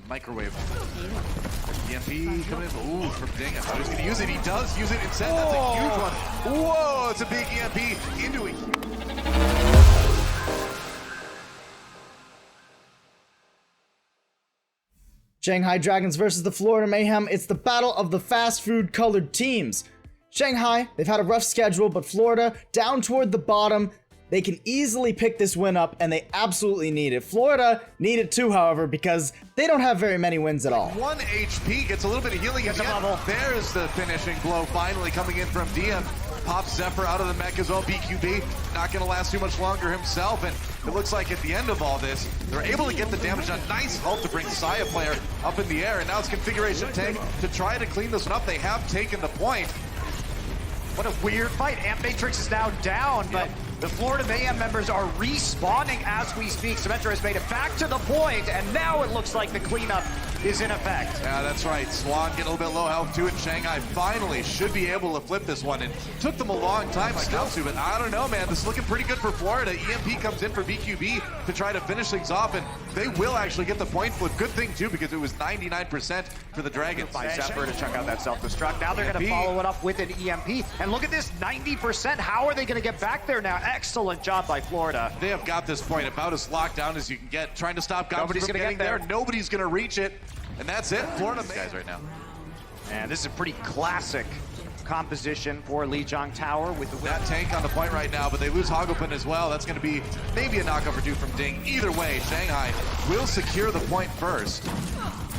microwave. EMP coming in. Ooh, from Ding. I thought he was going to use it. He does use it instead. That's a huge one. Whoa, it's a big EMP into it. Shanghai Dragons versus the Florida Mayhem. It's the battle of the fast food colored teams. Shanghai, they've had a rough schedule, but Florida down toward the bottom. They can easily pick this win up, and they absolutely need it. Florida need it too, however, because they don't have very many wins at all. 1 HP, gets a little bit of healing at the end. There's the finishing blow finally coming in from DM. Pops Zephyr out of the mech as well. BQB not going to last too much longer himself, and it looks like at the end of all this, they're able to get the damage done. Nice help to bring the Saya player up in the air, and now it's configuration tank to try to clean this one up. They have taken the point. What a weird fight. Amp Matrix is now down, but the Florida Mayhem members are respawning as we speak. Symmetra has made it back to the point, and now it looks like the cleanup is in effect. Yeah, that's right. Swan getting a little bit low health too, and Shanghai finally should be able to flip this one. And took them a long time, like Gamsu, but I don't know, man. This is looking pretty good for Florida. EMP comes in for BQB to try to finish things off, and they will actually get the point flip. Good thing too, because it was 99% for the Dragons. By Zephyr to check out that self-destruct. Now they're going to follow it up with an EMP. And look at this, 90%. How are they going to get back there now? Excellent job by Florida. They have got this point about as locked down as you can get. Trying to stop Gamsu from getting there. Nobody's going to reach it. And that's it. Florida guys right now. And this is a pretty classic composition for Lijiang Tower with that tank on the point right now, but they lose Hagopen as well. That's going to be maybe a knockoff or two from Ding. Either way, Shanghai will secure the point first.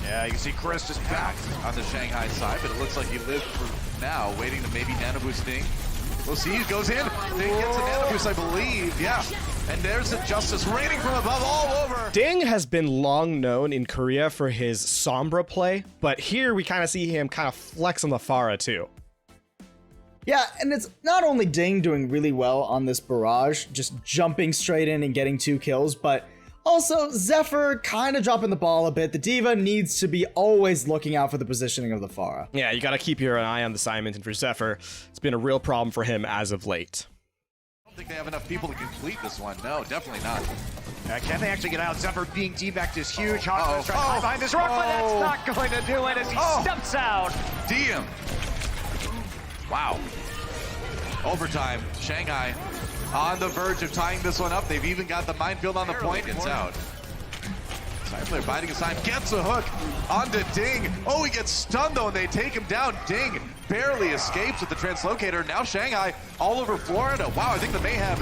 Yeah, you can see Chris just back on the Shanghai side, but it looks like he lived for now, waiting to maybe nano boost Ding. We'll see, he goes in. Ding gets a nano boost, I believe. Yeah. And there's the Justice raining from above all over. Ding has been long known in Korea for his Sombra play, but here we kind of see him kind of flex on the Pharah too. Yeah, and it's not only Ding doing really well on this barrage, just jumping straight in and getting 2 kills, but also Zephyr kind of dropping the ball a bit. The Diva needs to be always looking out for the positioning of the Pharah. Yeah, you got to keep your eye on the Simon, and for Zephyr, it's been a real problem for him as of late. I don't think they have enough people to complete this one. No, definitely not. Can they actually get out? Zephyr being debacked is huge. Hawkman's trying to hide behind this rock, but that's not going to do it as he steps out. DM. Wow. Overtime. Shanghai on the verge of tying this one up. They've even got the minefield on the point. It's out. Side player biding his time. Gets a hook onto Ding. Oh, he gets stunned though, and they take him down. Ding barely escapes with the translocator. Now Shanghai all over Florida. Wow, I think the Mayhem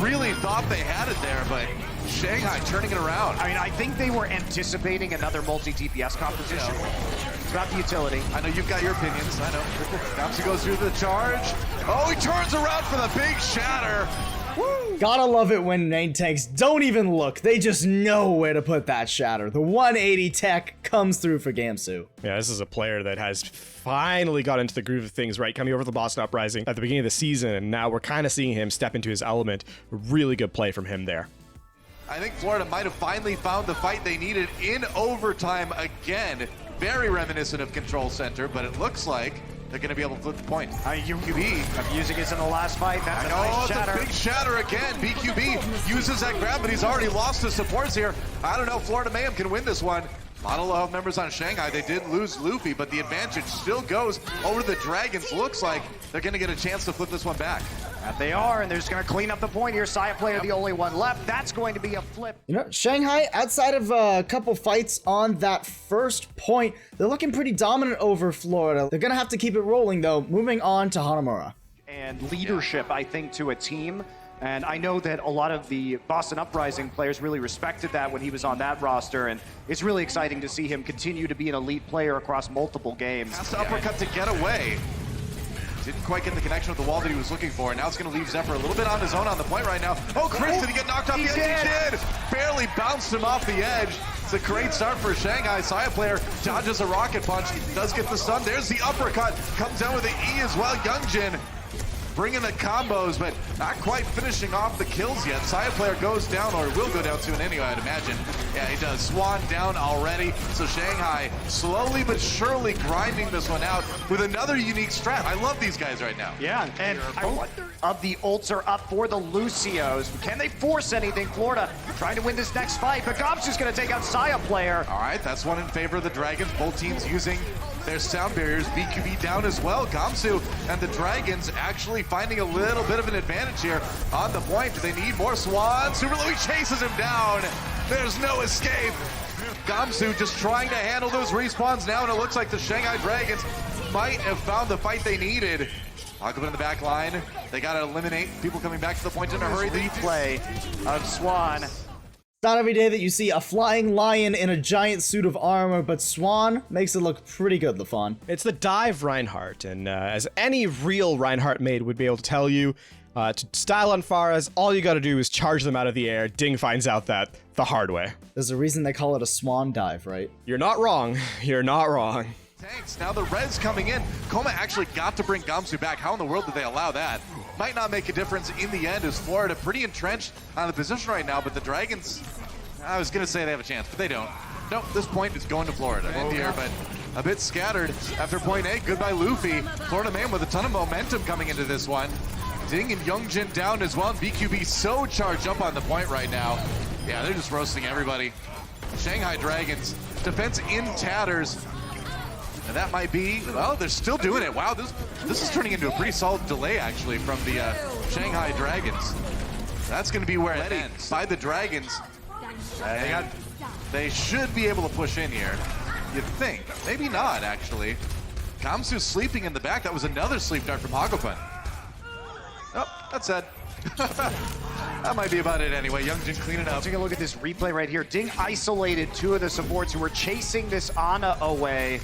really thought they had it there, but Shanghai turning it around. I mean, I think they were anticipating another multi-DPS composition. It's about the utility. I know you've got your opinions, I know. Gamsu goes through the charge. Oh, he turns around for the big shatter. Woo. Gotta love it when main tanks don't even look. They just know where to put that shatter. The 180 tech comes through for Gamsu. Yeah, this is a player that has finally got into the groove of things, right? Coming over the Boston Uprising at the beginning of the season, and now we're kind of seeing him step into his element. Really good play from him there. I think Florida might have finally found the fight they needed in overtime again. Very reminiscent of Control Center, but it looks like they're going to be able to flip the point. BQB using it in the last fight. That's a nice shatter. It's a big shatter again. BQB uses that grab, but he's already lost his supports here. I don't know if Florida Mayhem can win this one. A lot of low health members on Shanghai. They did lose Luffy, but the advantage still goes over the Dragons. Looks like they're going to get a chance to flip this one back. That they are, and they're just going to clean up the point here. Saya player, the only one left. That's going to be a flip. You know, Shanghai, outside of a couple fights on that first point, they're looking pretty dominant over Florida. They're going to have to keep it rolling, though. Moving on to Hanamura. And leadership, I think, to a team. And I know that a lot of the Boston Uprising players really respected that when he was on that roster, and it's really exciting to see him continue to be an elite player across multiple games. Has to uppercut to get away. Didn't quite get the connection with the wall that he was looking for, and now it's going to leave Zephyr a little bit on his own on the point right now. Oh, Chris, did he get knocked off the edge? He did! Barely bounced him off the edge. It's a great start for Shanghai. Saya player dodges a rocket punch, does get the stun. There's the uppercut, comes down with the E as well. Youngjin bringing the combos, but not quite finishing off the kills yet. Saya player goes down, or will go down soon anyway, I'd imagine. Yeah, he does. Swan down already. So Shanghai slowly but surely grinding this one out with another unique strat. I love these guys right now. Yeah, and I wonder of the ults are up for the Lucios. Can they force anything? Florida trying to win this next fight, but Gomsu's going to take out Saya player. All right, that's one in favor of the Dragons. Both teams using their sound barriers. BQB down as well. Gamsu and the Dragons actually finding a little bit of an advantage here on the point. Do they need more Swan? Super Louis chases him down. There's no escape. Gamsu just trying to handle those respawns now, and it looks like the Shanghai Dragons might have found the fight they needed. Hakuba in the back line. They got to eliminate people coming back to the point in a hurry. The Replay of Swan. It's not every day that you see a flying lion in a giant suit of armor, but Swan makes it look pretty good, LaFawn. It's the dive Reinhardt, and as any real Reinhardt maid would be able to tell you, to style on Pharahs, all you gotta do is charge them out of the air. Ding finds out that the hard way. There's a reason they call it a swan dive, right? You're not wrong. You're not wrong. tanks. Now the res coming in. Koma actually got to bring Gamsu back. How in the world did they allow that? Might not make a difference in the end, as Florida pretty entrenched on the position right now, but the Dragons, I was going to say they have a chance, but they don't. Nope, this point is going to Florida. And here, but a bit scattered after point A. Goodbye, Luffy. Florida Mayhem with a ton of momentum coming into this one. Ding and Youngjin down as well. BQB so charged up on the point right now. Yeah, they're just roasting everybody. Shanghai Dragons, defense in tatters. And that might be, well, they're still doing it. Wow, this is turning into a pretty solid delay, actually, from the Shanghai Dragons. That's going to be where it ends. By the Dragons. They should be able to push in here. You'd think. Maybe not, actually. Gamsu's sleeping in the back. That was another sleep dart from Hagopan. Oh, that's it. That might be about it anyway. Youngjin cleaning up. Take a look at this replay right here. Ding isolated two of the supports who were chasing this Ana away.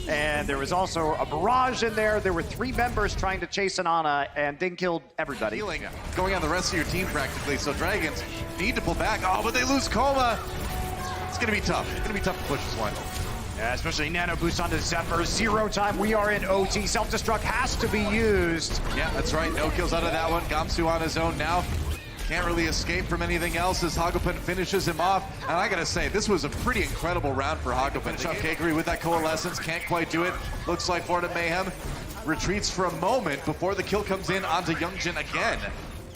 And there was also a barrage in there. There were three members trying to chase an Ana, and Ding killed everybody. Healing going on the rest of your team practically. So Dragons need to pull back. Oh, but they lose Koma. It's going to be tough. It's going to be tough to push this one. Yeah, especially nano boost onto Zephyr. 0 time. We are in OT. Self-destruct has to be used. Yeah, that's right. No kills out of that one. Gamsu on his own now. Can't really escape from anything else as Hagopan finishes him off. And I gotta say, this was a pretty incredible round for Hagopan. Kakery with that coalescence, can't quite do it. Looks like Florida Mayhem retreats for a moment before the kill comes in onto Youngjin again.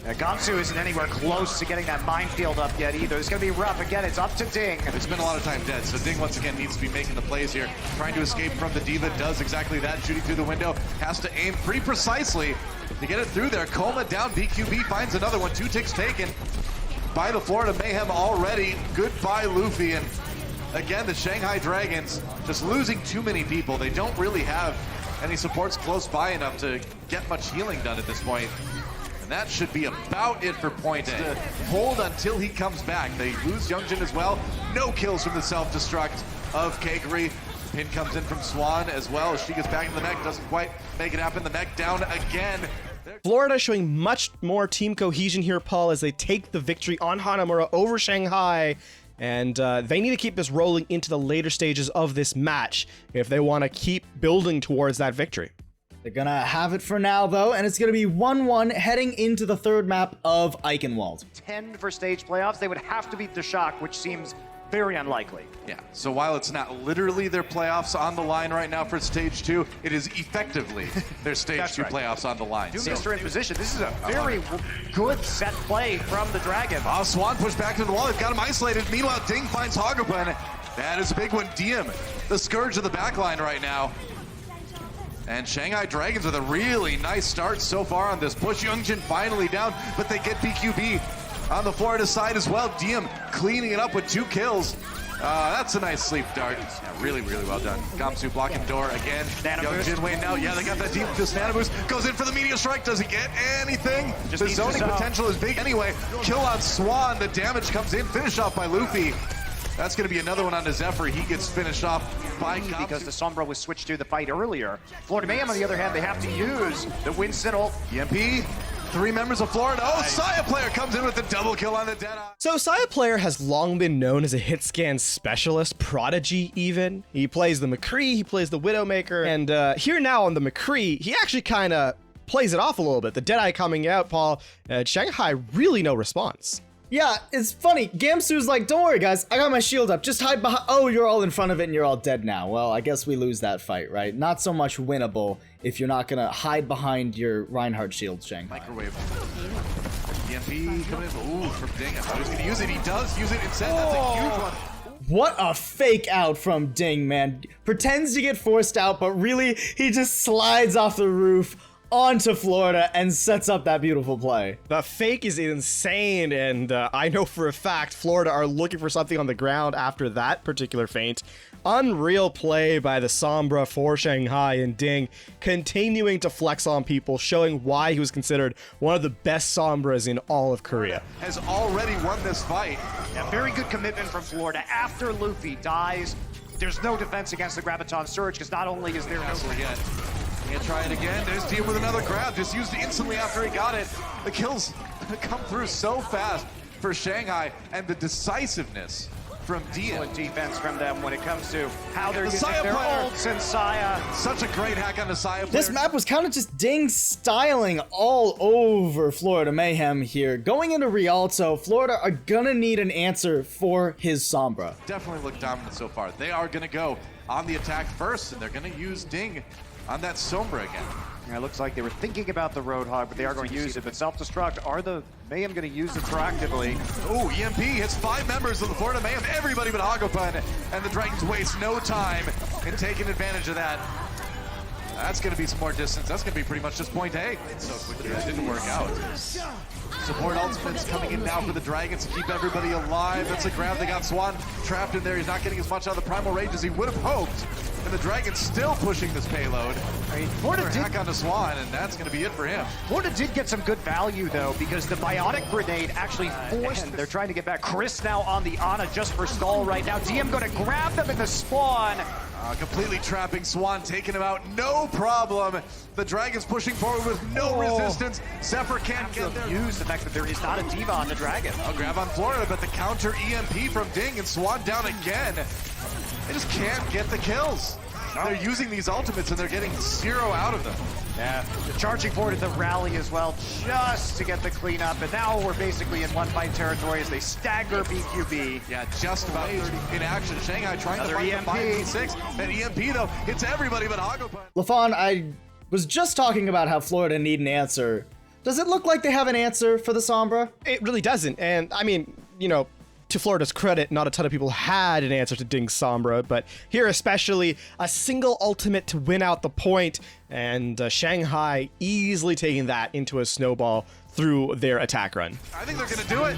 Yeah, Gamsu isn't anywhere close to getting that minefield up yet either. It's gonna be rough. Again, it's up to Ding. It's been a lot of time dead, so Ding once again needs to be making the plays here. Trying to escape from the Diva, does exactly that, shooting through the window. Has to aim pretty precisely to get it through there. Koma down, BQB finds another one. 2 ticks taken by the Florida Mayhem already. Goodbye, Luffy. And again, the Shanghai Dragons just losing too many people. They don't really have any supports close by enough to get much healing done at this point. And that should be about it for point A. To hold until he comes back. They lose Youngjin as well. No kills from the self-destruct of Kakery. Pin comes in from Swan as well as she gets back in the mech. Doesn't quite make it happen. The mech down again. Florida showing much more team cohesion here, Paul, as they take the victory on Hanamura over Shanghai. And they need to keep this rolling into the later stages of this match if they want to keep building towards that victory. They're gonna have it for now, though, and it's gonna be 1-1 heading into the third map of Eichenwalde. 10 for stage playoffs. They would have to beat the Shock, which seems very unlikely. Yeah, so while it's not literally their playoffs on the line right now for stage 2, it is effectively their stage 2 playoffs on the line. Mister in position. This is a very good set play from the Dragon. Oh, Swan pushed back to the wall. They've got him isolated. Meanwhile, Ding finds Hagopan. That is a big one. Diem, the scourge of the backline right now. And Shanghai Dragons with a really nice start so far on this push. Youngjin finally down, but they get BQB on the Florida side as well. Diem cleaning it up with 2 kills. That's a nice sleep dart. Yeah, really, really well done. Gamsu blocking door again. Youngjin way now. Yeah, they got that deep just nano boost. Goes in for the meteor strike. Does he get anything? The zoning potential is big anyway. Kill on Swan. The damage comes in. Finish off by Luffy. That's going to be another one on the Zephyr. He gets finished off by Gamsu. Because the Sombra was switched to the fight earlier. Florida Mayhem, on the other hand, they have to use the Winston ult. EMP. 3 members of Florida. Oh, Saya player comes in with the double kill on the Deadeye. So Saya player has long been known as a hit scan specialist, prodigy even. He plays the McCree, he plays the Widowmaker, and here now on the McCree, he actually kind of plays it off a little bit. The Deadeye coming out, Paul. Shanghai, really no response. Yeah, it's funny. Gamsu's like, don't worry, guys. I got my shield up. Just hide behind. Oh, you're all in front of it and you're all dead now. Well, I guess we lose that fight, right? Not so much winnable if you're not going to hide behind your Reinhardt shield, Shanghai. Microwave. EMP coming in. Ooh, from Ding. I thought he was going to use it. He does use it instead. That's a huge one. What a fake out from Ding, man. Pretends to get forced out, but really, he just slides off the roof onto Florida and sets up that beautiful play. The fake is insane, and I know for a fact Florida are looking for something on the ground after that particular feint. Unreal play by the Sombra for Shanghai, and Ding continuing to flex on people, showing why he was considered one of the best Sombras in all of Korea. Has already won this fight. Yeah, very good commitment from Florida. After Luffy dies, there's no defense against the Graviton Surge, because not only is there no... Again. Can't try it again. There's Diem with another grab. Just used it instantly after he got it. The kills come through so fast for Shanghai, and the decisiveness from Diem. Excellent defense from them when it comes to how they're using Saya their player. ults and Saya. Such a great hack on the Saya player. This map was kind of just Ding styling all over Florida Mayhem here. Going into Rialto, Florida are gonna need an answer for his Sombra. Definitely look dominant so far. They are going to go on the attack first, and they're going to use Ding on that Sombra again. Yeah, it looks like they were thinking about the Roadhog, but they are going to use it. But self-destruct, are the Mayhem going to use it proactively? Oh, EMP hits 5 members of the Florida Mayhem, everybody but Hagopun, and the Dragons waste no time in taking advantage of that. That's going to be some more distance. That's going to be pretty much just point A. So quickly, that didn't work out. Support ultimates coming in now for the Dragons to keep everybody alive. That's a grab. They got Swan trapped in there. He's not getting as much out of the Primal Rage as he would have hoped. And the Dragons still pushing this payload. I mean, Florida did hack onto Swan, and that's going to be it for him. Florida did get some good value, though, because the Bionic Grenade actually forced... They're trying to get back. Chris now on the Ana just for stall right now. DM going to grab them in the spawn. Completely trapping Swan, taking him out, no problem. The Dragons pushing forward with no resistance. Zephyr can't get there. Use the fact that there is not a Diva on the Dragon. I'll grab on Florida, but the counter EMP from Ding, and Swan down again. They just can't get the kills. They're using these ultimates and they're getting 0 out of them. Yeah, charging forward at the rally as well, just to get the cleanup. And now we're basically in one fight territory as they stagger BQB. Yeah, just about 30 in action. Shanghai trying Another to fight EMP. the 5v6. That EMP, though, hits everybody but Hagopun. LaFawn, I was just talking about how Florida need an answer. Does it look like they have an answer for the Sombra? It really doesn't, and I mean, you know, to Florida's credit, not a ton of people had an answer to Ding's Sombra, but here especially, a single ultimate to win out the point, and Shanghai easily taking that into a snowball through their attack run. I think they're going to do it.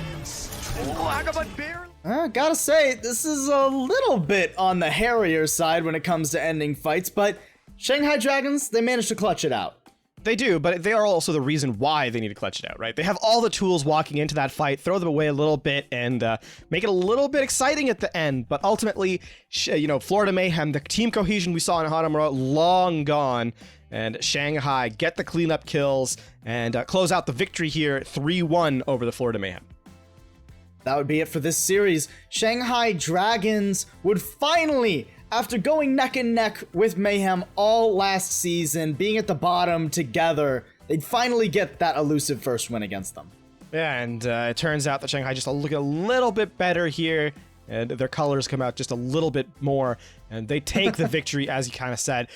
Hagopun barely. Gotta say, this is a little bit on the hairier side when it comes to ending fights, but Shanghai Dragons, they managed to clutch it out. They do, but they are also the reason why they need to clutch it out, right? They have all the tools walking into that fight, throw them away a little bit, and make it a little bit exciting at the end. But ultimately, you know, Florida Mayhem, the team cohesion we saw in Hanamura, long gone. And Shanghai get the cleanup kills and close out the victory here, 3-1 over the Florida Mayhem. That would be it for this series. Shanghai Dragons would finally, after going neck and neck with Mayhem all last season, being at the bottom together, they'd finally get that elusive first win against them. Yeah, and it turns out that Shanghai just look a little bit better here, and their colors come out just a little bit more, and they take the victory, as you kind of said.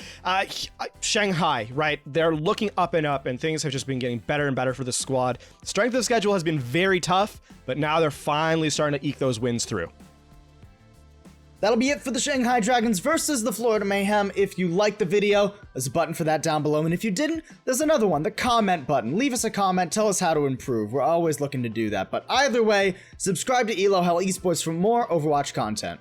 Shanghai, right? They're looking up and up, and things have just been getting better and better for the squad. Strength of schedule has been very tough, but now they're finally starting to eke those wins through. That'll be it for the Shanghai Dragons versus the Florida Mayhem. If you liked the video, there's a button for that down below. And if you didn't, there's another one, the comment button. Leave us a comment, tell us how to improve. We're always looking to do that. But either way, subscribe to Elo Hell Esports for more Overwatch content.